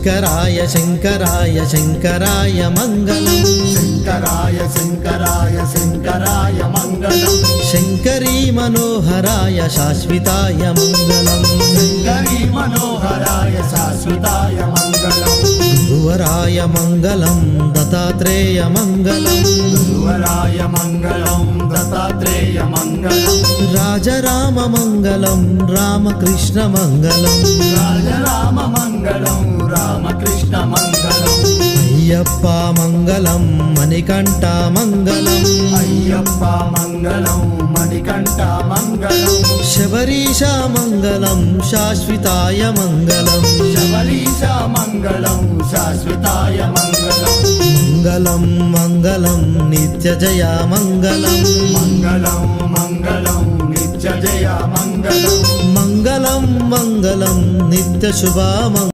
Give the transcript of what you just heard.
శంకరాయ శంకరాయ శంకరాయ మంగళం శంకరాయ శంకరాయ శంకరాయ మంగళం శంకరీ మనోహరాయ శాశ్వతాయ మంగళం శంకరీ మనోహరాయ శాశ్వతాయ మంగళం గురువరాయ మంగళం దత్తాత్రేయ మంగళం గురువరాయ మంగళం దత్తాత్రేయ మంగళం రాజరామ మంగళం రామకృష్ణ మంగళం రాజరామ మంగళం రామకృష్ణ మంగళం అయ్యప్ప మంగళం మణికంఠ మంగళం అయ్యప్ప మంగళం మణికంఠ మంగళం శబరీశ మంగళం శాశ్వతాయ మంగళం శబరీశ మంగళం శాశ్వతాయ మంగళం మంగళం మంగళం నిత్య జయ మంగళం మంగళం మంగళం నిత్య జయ మంగళం మంగళం మంగళం నిత్య శుభ